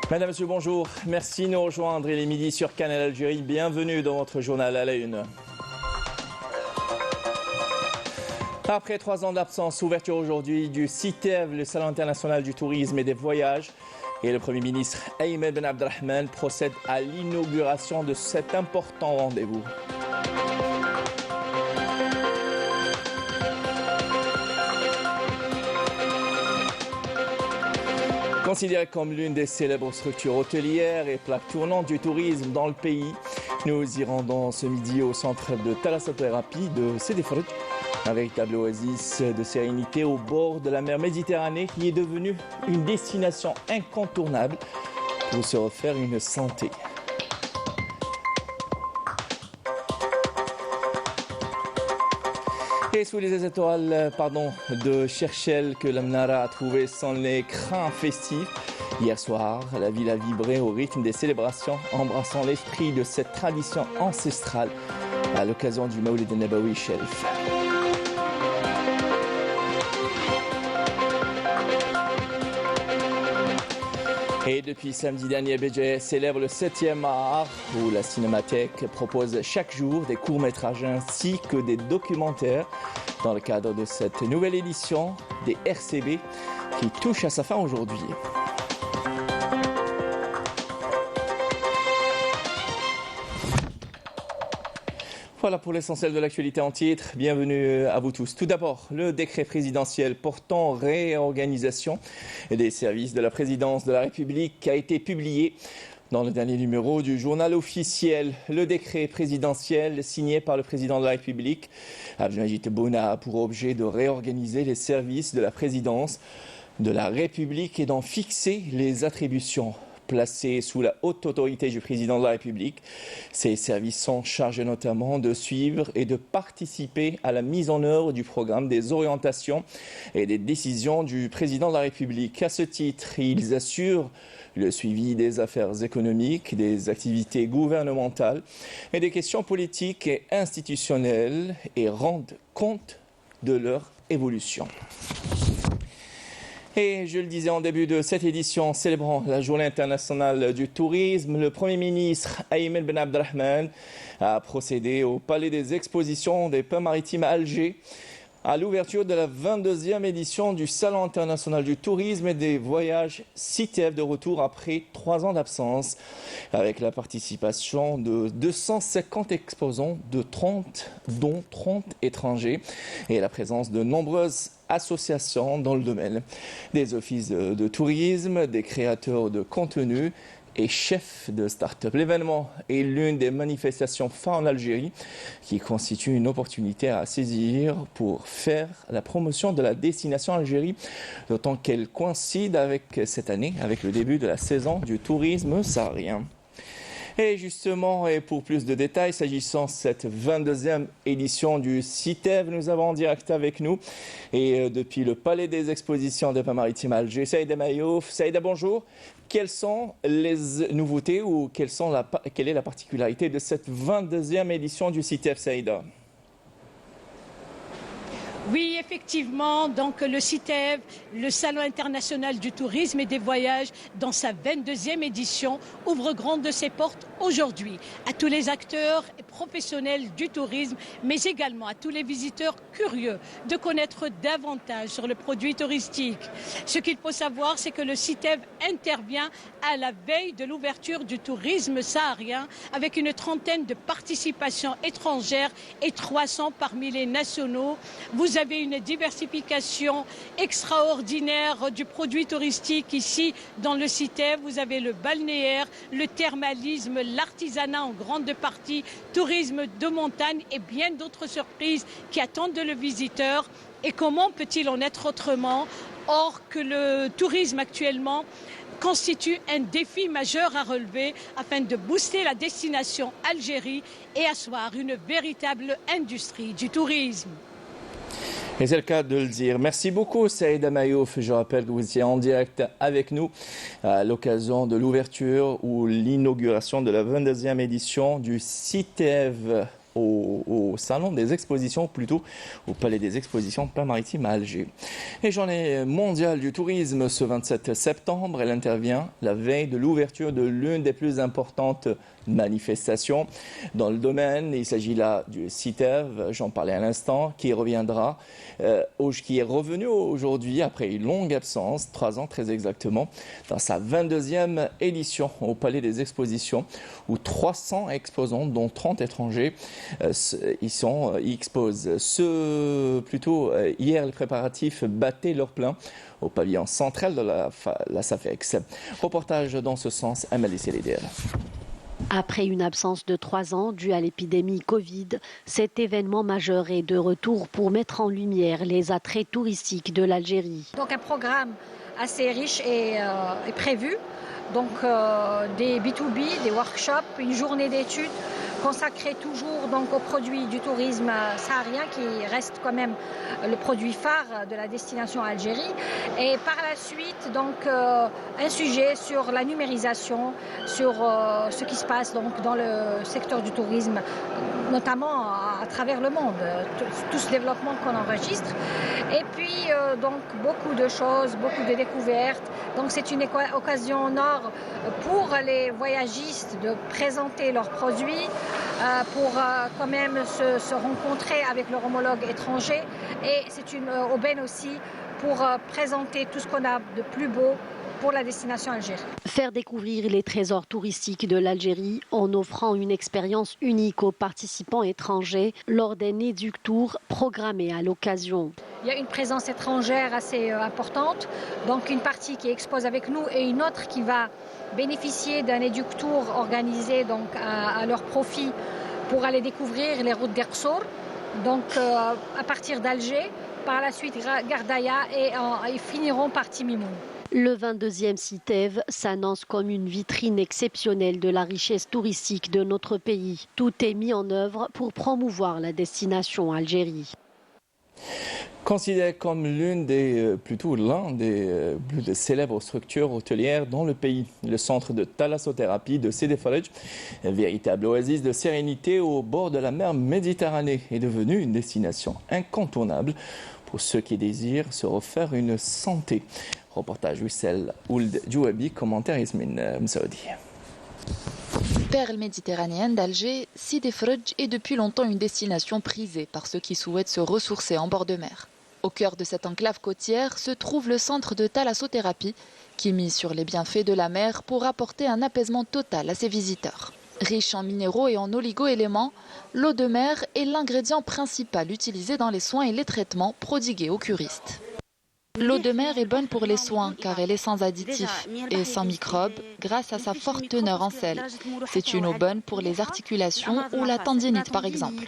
Madame, Monsieur, bonjour. Merci de nous rejoindre. Il est midi sur Canal Algérie. Bienvenue dans votre journal à la une. Après 3 ans d'absence, ouverture aujourd'hui du CITEV, le Salon international du tourisme et des voyages. Et le Premier ministre Ayman Ben Abdelrahman procède à l'inauguration de cet important rendez-vous. Considérée comme l'une des célèbres structures hôtelières et plaque tournante du tourisme dans le pays, nous y rendons ce midi au centre de thalassothérapie de Sidi Fredj, un véritable oasis de sérénité au bord de la mer Méditerranée qui est devenue une destination incontournable pour se refaire une santé. Et sous les étoiles de Cherchel que l'Amnara a trouvé son écrin festif. Hier soir, la ville a vibré au rythme des célébrations, embrassant l'esprit de cette tradition ancestrale à l'occasion du Maoulid Nabawi Shelf. Et depuis samedi dernier, BJS célèbre le 7e art où la Cinémathèque propose chaque jour des courts-métrages ainsi que des documentaires dans le cadre de cette nouvelle édition des RCB qui touche à sa fin aujourd'hui. Voilà pour l'essentiel de l'actualité en titre. Bienvenue à vous tous. Tout d'abord, le décret présidentiel portant réorganisation des services de la présidence de la République a été publié dans le dernier numéro du journal officiel. Le décret présidentiel signé par le président de la République, Abdelmajid Tebboune, a pour objet de réorganiser les services de la présidence de la République et d'en fixer les attributions. Placés sous la haute autorité du président de la République, ces services sont chargés notamment de suivre et de participer à la mise en œuvre du programme des orientations et des décisions du président de la République. À ce titre, ils assurent le suivi des affaires économiques, des activités gouvernementales et des questions politiques et institutionnelles et rendent compte de leur évolution. Et je le disais en début de cette édition, célébrant la Journée internationale du tourisme, le Premier ministre Ayman Ben Abdelrahman a procédé au Palais des Expositions des Pins Maritimes à Alger à l'ouverture de la 22e édition du Salon international du tourisme et des voyages CITEV de retour après 3 ans d'absence, avec la participation de 250 exposants dont 30 étrangers et la présence de nombreuses associations dans le domaine, des offices de tourisme, des créateurs de contenu et chefs de start-up. L'événement est l'une des manifestations phares en Algérie qui constitue une opportunité à saisir pour faire la promotion de la destination Algérie, d'autant qu'elle coïncide avec cette année, avec le début de la saison du tourisme saharien. Et justement, et pour plus de détails, s'agissant de cette 22e édition du CITEV, nous avons en direct avec nous, et depuis le Palais des Expositions des Pins Maritimes à Alger, Saïda Mayouf. Saïda, bonjour. Quelles sont les nouveautés ou quelle est la particularité de cette 22e édition du CITEV, Saïda? Oui, effectivement, donc le CITEV, le Salon international du tourisme et des voyages, dans sa 22e édition, ouvre grande ses portes aujourd'hui à tous les acteurs et professionnels du tourisme, mais également à tous les visiteurs curieux de connaître davantage sur le produit touristique. Ce qu'il faut savoir, c'est que le CITEV intervient à la veille de l'ouverture du tourisme saharien avec une trentaine de participations étrangères et 300 parmi les nationaux. Vous avez une diversification extraordinaire du produit touristique ici dans le CITEV. Vous avez le balnéaire, le thermalisme, l'artisanat en grande partie, tourisme de montagne et bien d'autres surprises qui attendent le visiteur. Et comment peut-il en être autrement, or que le tourisme actuellement constitue un défi majeur à relever afin de booster la destination Algérie et asseoir une véritable industrie du tourisme. Et c'est le cas de le dire. Merci beaucoup, Saïda Mayouf. Je rappelle que vous étiez en direct avec nous à l'occasion de l'ouverture ou l'inauguration de la 22e édition du CITEV. au salon des expositions, plutôt au palais des expositions Pain-Maritime à Alger. Et journée mondiale du tourisme ce 27 septembre, elle intervient la veille de l'ouverture de l'une des plus importantes manifestations dans le domaine. Il s'agit là du CITEV, j'en parlais à l'instant, qui est revenu aujourd'hui après une longue absence, 3 ans très exactement, dans sa 22e édition au Palais des Expositions, où 300 exposants, dont 30 étrangers, y exposent. Hier, les préparatifs battaient leur plein au pavillon central de la SAFEX. Reportage dans ce sens, Amélie Sélédère. Après une absence de 3 ans due à l'épidémie Covid, cet événement majeur est de retour pour mettre en lumière les attraits touristiques de l'Algérie. Donc un programme assez riche est prévu. Donc des B2B, des workshops, une journée d'études consacrée toujours donc aux produits du tourisme saharien qui reste quand même le produit phare de la destination Algérie. Et par la suite donc un sujet sur la numérisation, sur ce qui se passe donc dans le secteur du tourisme, notamment à travers le monde, tout ce développement qu'on enregistre. Et puis donc beaucoup de choses, beaucoup de découvertes. Donc c'est une occasion en or pour les voyagistes de présenter leurs produits, pour quand même se rencontrer avec leurs homologues étrangers. Et c'est une aubaine aussi pour présenter tout ce qu'on a de plus beau pour la destination Algérie. Faire découvrir les trésors touristiques de l'Algérie en offrant une expérience unique aux participants étrangers lors d'un éductour programmé à l'occasion. Il y a une présence étrangère assez importante, donc une partie qui expose avec nous et une autre qui va bénéficier d'un éductour organisé donc à leur profit pour aller découvrir les routes d'Ersour, donc à partir d'Alger, par la suite Gardaïa et ils finiront par Timimoun. Le 22e CITEV s'annonce comme une vitrine exceptionnelle de la richesse touristique de notre pays. Tout est mis en œuvre pour promouvoir la destination Algérie. Considéré comme l'un des plus célèbres structures hôtelières dans le pays, le centre de thalassothérapie de Sidi Faraj, un véritable oasis de sérénité au bord de la mer Méditerranée, est devenu une destination incontournable pour ceux qui désirent se refaire une santé. Reportage Wissel Ould Djouabi, commentaire Ismine Msaoudi. Perle méditerranéenne d'Alger, Sidi Faraj est depuis longtemps une destination prisée par ceux qui souhaitent se ressourcer en bord de mer. Au cœur de cette enclave côtière se trouve le centre de thalassothérapie qui mise sur les bienfaits de la mer pour apporter un apaisement total à ses visiteurs. Riche en minéraux et en oligo-éléments, l'eau de mer est l'ingrédient principal utilisé dans les soins et les traitements prodigués aux curistes. L'eau de mer est bonne pour les soins car elle est sans additifs et sans microbes grâce à sa forte teneur en sel. C'est une eau bonne pour les articulations ou la tendinite par exemple.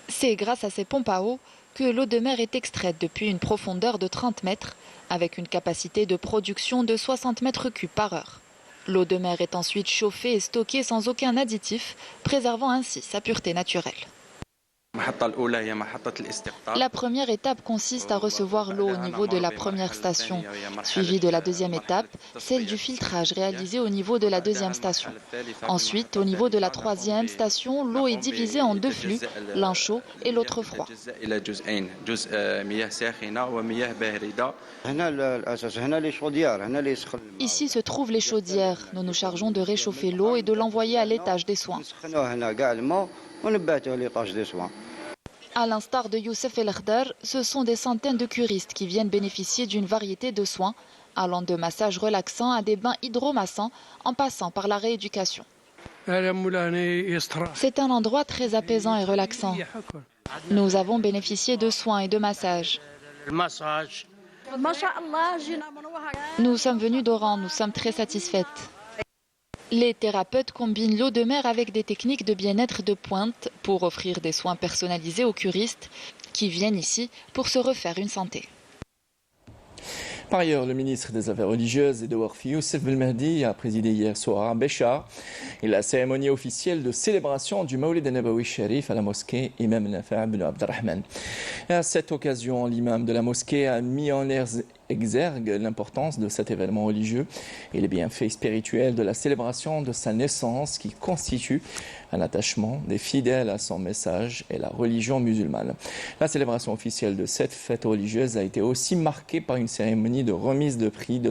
C'est grâce à ces pompes à eau que l'eau de mer est extraite depuis une profondeur de 30 mètres avec une capacité de production de 60 mètres cubes par heure. L'eau de mer est ensuite chauffée et stockée sans aucun additif, préservant ainsi sa pureté naturelle. La première étape consiste à recevoir l'eau au niveau de la première station, suivie de la deuxième étape, celle du filtrage réalisé au niveau de la deuxième station. Ensuite, au niveau de la troisième station, l'eau est divisée en 2 flux, l'un chaud et l'autre froid. Ici se trouvent les chaudières. Nous nous chargeons de réchauffer l'eau et de l'envoyer à l'étage des soins. À l'instar de Youssef El Akhdar, ce sont des centaines de curistes qui viennent bénéficier d'une variété de soins, allant de massages relaxants à des bains hydromassants en passant par la rééducation. C'est un endroit très apaisant et relaxant. Nous avons bénéficié de soins et de massages. Nous sommes venus d'Oran, nous sommes très satisfaites. Les thérapeutes combinent l'eau de mer avec des techniques de bien-être de pointe pour offrir des soins personnalisés aux curistes qui viennent ici pour se refaire une santé. Par ailleurs, le ministre des Affaires religieuses et de Waqf Youssef Belmehdi a présidé hier soir à Béchar et la cérémonie officielle de célébration du Mawlid al-Nabawi Sharif à la mosquée Imam Nafi' ibn Abdelrahman. Et à cette occasion, l'imam de la mosquée a mis en exergue l'importance de cet événement religieux et les bienfaits spirituels de la célébration de sa naissance qui constitue un attachement des fidèles à son message et la religion musulmane. La célébration officielle de cette fête religieuse a été aussi marquée par une cérémonie de remise de prix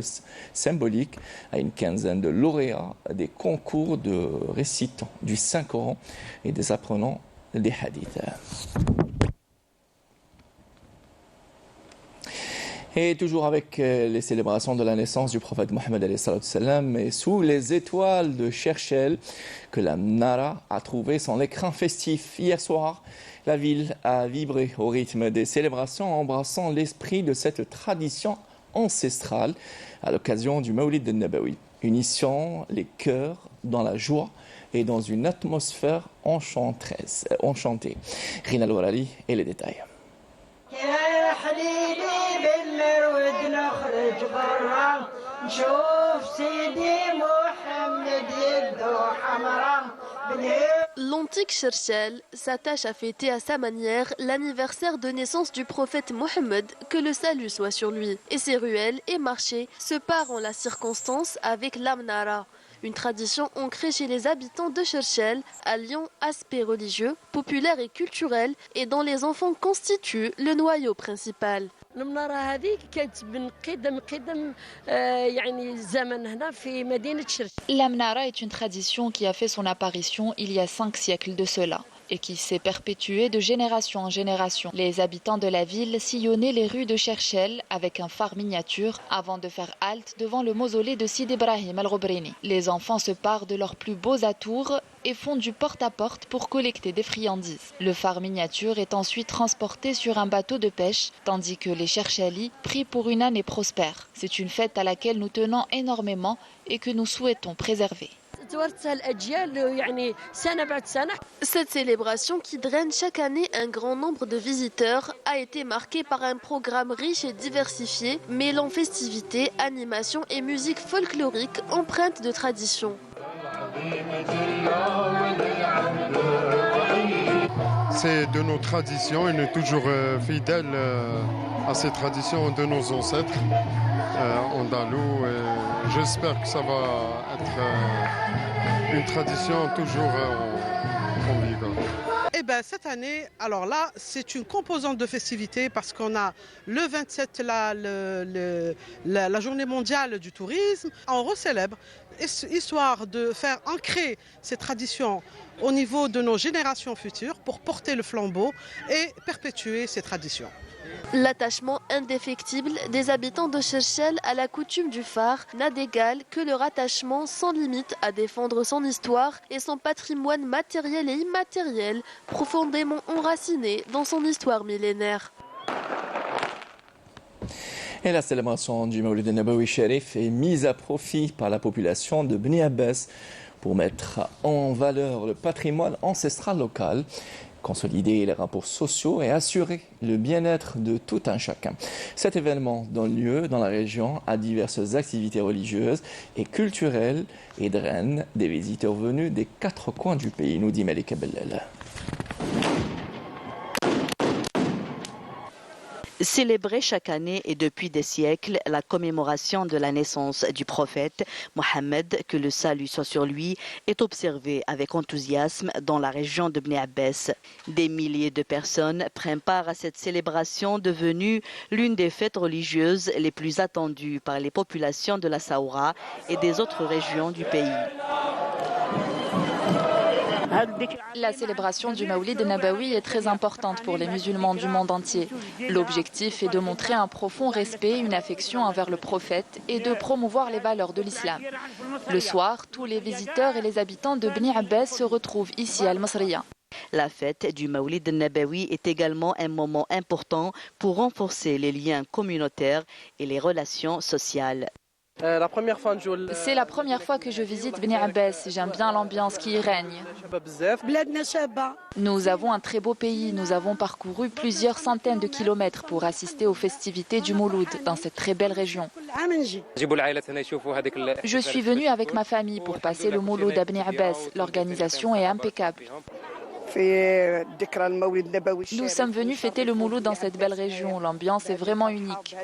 symbolique à une quinzaine de lauréats des concours de récitants du Saint-Coran et des apprenants des hadiths. Et toujours avec les célébrations de la naissance du prophète Mohammed et sous les étoiles de Cherchel que la Mnara a trouvé son écrin festif. Hier soir, la ville a vibré au rythme des célébrations embrassant l'esprit de cette tradition ancestrale à l'occasion du Mawlid al-Nabawi, unissant les cœurs dans la joie et dans une atmosphère enchantée. Rina Al-Warali et les détails. L'antique Cherchel s'attache à fêter à sa manière l'anniversaire de naissance du prophète Mohammed, que le salut soit sur lui. Et ses ruelles et marchés se parent en la circonstance avec l'Amnara, une tradition ancrée chez les habitants de Cherchel, alliant aspect religieux, populaire et culturel, et dont les enfants constituent le noyau principal. المنارة هذه كانت من قدم يعني الزمن هنا في مدينة شرشل. L'Amnara est une tradition qui a fait son apparition il y a 5 siècles de cela et qui s'est perpétuée de génération en génération. Les habitants de la ville sillonnaient les rues de Cherchel avec un phare miniature avant de faire halte devant le mausolée de Sid Ibrahim al-Robreni. Les enfants se parent de leurs plus beaux atours et font du porte-à-porte pour collecter des friandises. Le phare miniature est ensuite transporté sur un bateau de pêche, tandis que les Cherchelis prient pour une année prospère. C'est une fête à laquelle nous tenons énormément et que nous souhaitons préserver. Cette célébration qui draine chaque année un grand nombre de visiteurs a été marquée par un programme riche et diversifié, mêlant festivités, animations et musique folklorique empreinte de tradition. C'est de nos traditions et nous sommes toujours fidèles à ces traditions de nos ancêtres andalous. J'espère que ça va être une tradition toujours en vigueur. Eh ben, cette année, alors là, c'est une composante de festivité parce qu'on a le 27, la journée mondiale du tourisme. On recélèbre, histoire de faire ancrer ces traditions au niveau de nos générations futures pour porter le flambeau et perpétuer ces traditions. L'attachement indéfectible des habitants de Cherchel à la coutume du phare n'a d'égal que leur attachement sans limite à défendre son histoire et son patrimoine matériel et immatériel, profondément enraciné dans son histoire millénaire. Et la célébration du Mawlid al-Nabawi Sharif est mise à profit par la population de Bni Abbas pour mettre en valeur le patrimoine ancestral local, consolider les rapports sociaux et assurer le bien-être de tout un chacun. Cet événement donne lieu dans la région à diverses activités religieuses et culturelles et draine des visiteurs venus des 4 coins du pays, nous dit Malika Bellel. Célébrer chaque année et depuis des siècles la commémoration de la naissance du prophète Mohammed, que le salut soit sur lui, est observé avec enthousiasme dans la région de Bni Abbas. Des milliers de personnes prennent part à cette célébration devenue l'une des fêtes religieuses les plus attendues par les populations de la Saoura et des autres régions du pays. La célébration du Mawlid al-Nabawi est très importante pour les musulmans du monde entier. L'objectif est de montrer un profond respect, une affection envers le prophète et de promouvoir les valeurs de l'islam. Le soir, tous les visiteurs et les habitants de Bni Abbas se retrouvent ici à Al-Masriya. La fête du Mawlid al-Nabawi est également un moment important pour renforcer les liens communautaires et les relations sociales. C'est la première fois que je visite Beni Abbas. J'aime bien l'ambiance qui y règne. Nous avons un très beau pays. Nous avons parcouru plusieurs centaines de kilomètres pour assister aux festivités du Mouloud dans cette très belle région. Je suis venue avec ma famille pour passer le Mouloud à Beni Abbas. L'organisation est impeccable. Nous sommes venus fêter le Mouloud dans cette belle région. L'ambiance est vraiment unique.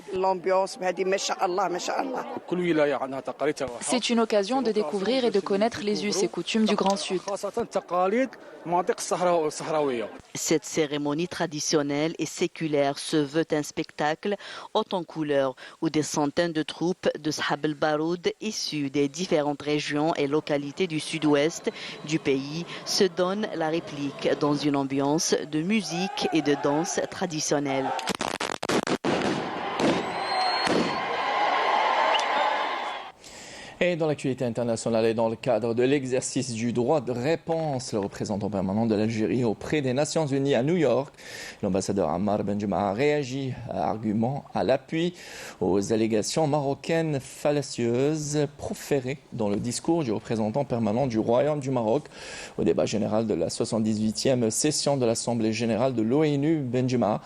C'est une occasion de découvrir et de connaître les us et coutumes du Grand Sud. Cette cérémonie traditionnelle et séculaire se veut un spectacle haut en couleurs où des centaines de troupes de Shab el-Baroud issues des différentes régions et localités du sud-ouest du pays se donnent la réplique dans une ambiance de musique et de danse traditionnelle. Et dans l'actualité internationale et dans le cadre de l'exercice du droit de réponse, le représentant permanent de l'Algérie auprès des Nations Unies à New York, l'ambassadeur Ammar Benjuma a réagi à argument à l'appui aux allégations marocaines fallacieuses proférées dans le discours du représentant permanent du Royaume du Maroc au débat général de la 78e session de l'Assemblée générale de l'ONU. Benjuma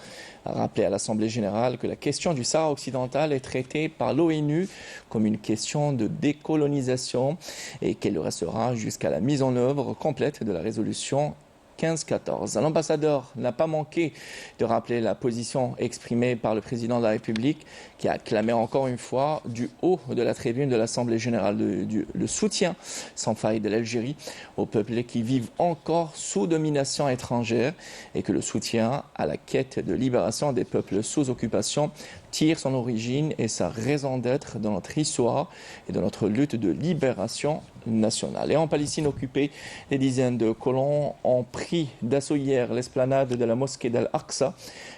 a rappelé à l'Assemblée générale que la question du Sahara occidental est traitée par l'ONU comme une question de décolonisation et qu'elle le restera jusqu'à la mise en œuvre complète de la résolution 1514. L'ambassadeur n'a pas manqué de rappeler la position exprimée par le président de la République qui a clamé encore une fois du haut de la tribune de l'Assemblée générale le soutien sans faille de l'Algérie aux peuples qui vivent encore sous domination étrangère et que le soutien à la quête de libération des peuples sous occupation tire son origine et sa raison d'être dans notre histoire et dans notre lutte de libération nationale. Et en Palestine occupée, des dizaines de colons ont pris d'assaut hier l'esplanade de la mosquée d'Al-Aqsa.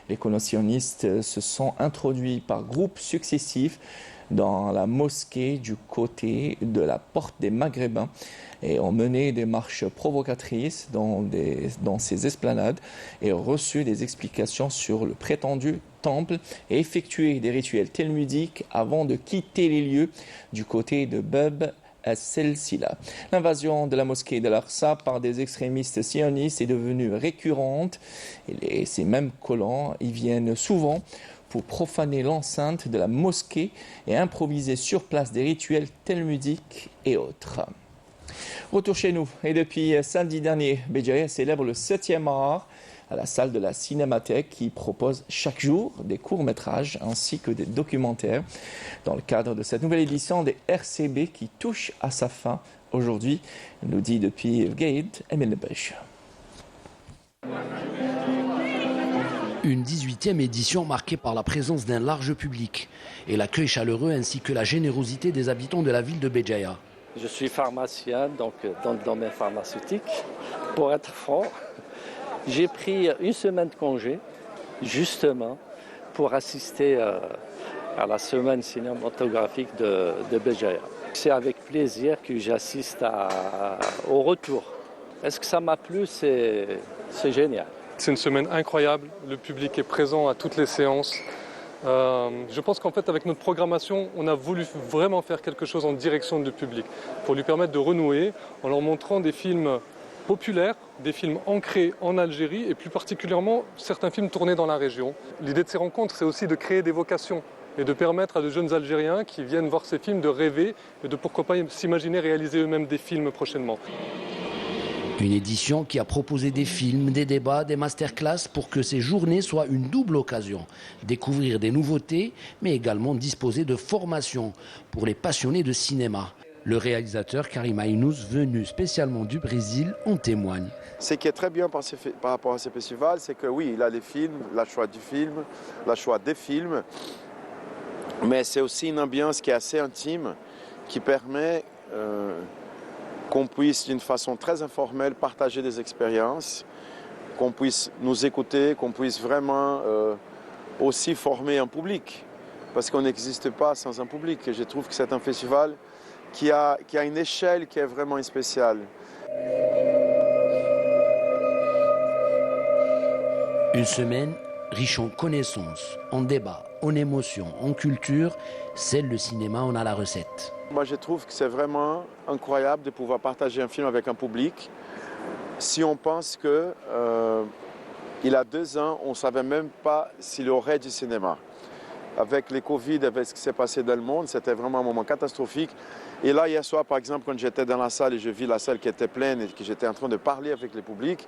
Les colons sionistes se sont introduits par groupes successifs dans la mosquée du côté de la porte des Maghrébins et ont mené des marches provocatrices dans ces esplanades et reçu des explications sur le prétendu temple et effectué des rituels talmudiques avant de quitter les lieux du côté de Bab al-Selsila. L'invasion de la mosquée d'Al-Aqsa par des extrémistes sionistes est devenue récurrente et ces mêmes colons y viennent souvent pour profaner l'enceinte de la mosquée et improviser sur place des rituels talmudiques et autres. Retour chez nous. Et depuis samedi dernier, Béjaïa célèbre le 7e art à la salle de la Cinémathèque qui propose chaque jour des courts-métrages ainsi que des documentaires dans le cadre de cette nouvelle édition des RCB qui touche à sa fin aujourd'hui, nous dit depuis Gaïd Emel Nebech. Une 18e édition marquée par la présence d'un large public et l'accueil chaleureux ainsi que la générosité des habitants de la ville de Béjaïa. Je suis pharmacien, donc dans le domaine pharmaceutique. Pour être franc, j'ai pris une semaine de congé, justement, pour assister à la semaine cinématographique de Béjaïa. C'est avec plaisir que j'assiste au retour. Est-ce que ça m'a plu? C'est génial. C'est une semaine incroyable, le public est présent à toutes les séances. Je pense qu'en fait, avec notre programmation, on a voulu vraiment faire quelque chose en direction du public pour lui permettre de renouer en leur montrant des films populaires, des films ancrés en Algérie et plus particulièrement certains films tournés dans la région. L'idée de ces rencontres, c'est aussi de créer des vocations et de permettre à de jeunes Algériens qui viennent voir ces films de rêver et de pourquoi pas s'imaginer réaliser eux-mêmes des films prochainement. Une édition qui a proposé des films, des débats, des masterclass pour que ces journées soient une double occasion. Découvrir des nouveautés, mais également disposer de formations pour les passionnés de cinéma. Le réalisateur Karim Aynous, venu spécialement du Brésil, en témoigne. Ce qui est très bien par rapport à ce festival, c'est que oui, il a les films, le choix du film, le choix des films, mais c'est aussi une ambiance qui est assez intime, qui permet qu'on puisse d'une façon très informelle partager des expériences, qu'on puisse nous écouter, qu'on puisse vraiment aussi former un public, parce qu'on n'existe pas sans un public. Et je trouve que c'est un festival qui a une échelle qui est vraiment spéciale. Une semaine riche en connaissances, en débats, en émotion, en culture, seul le cinéma en a la recette. Moi, je trouve que c'est vraiment incroyable de pouvoir partager un film avec un public. Si on pense que il y a 2 ans, on ne savait même pas s'il y aurait du cinéma. Avec les Covid, avec ce qui s'est passé dans le monde, c'était vraiment un moment catastrophique. Et là, hier soir, par exemple, quand j'étais dans la salle et je vis la salle qui était pleine et que j'étais en train de parler avec le public,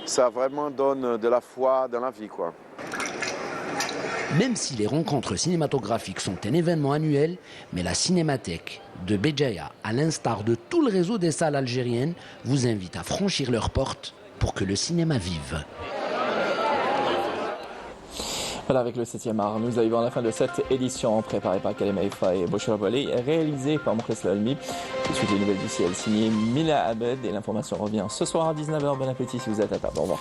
ça vraiment donne de la foi dans la vie, quoi. Même si les rencontres cinématographiques sont un événement annuel, mais la Cinémathèque de Béjaïa, à l'instar de tout le réseau des salles algériennes, vous invite à franchir leurs portes pour que le cinéma vive. Voilà, avec le 7e art, nous arrivons à la fin de cette édition préparée par Kalema Ifa et Bouchra Bolé, réalisée par Moukhes Lalmi. Tout de suite, les nouvelles du ciel signées Mila Abed et l'information revient ce soir à 19h. Bon appétit si vous êtes à table. Au revoir.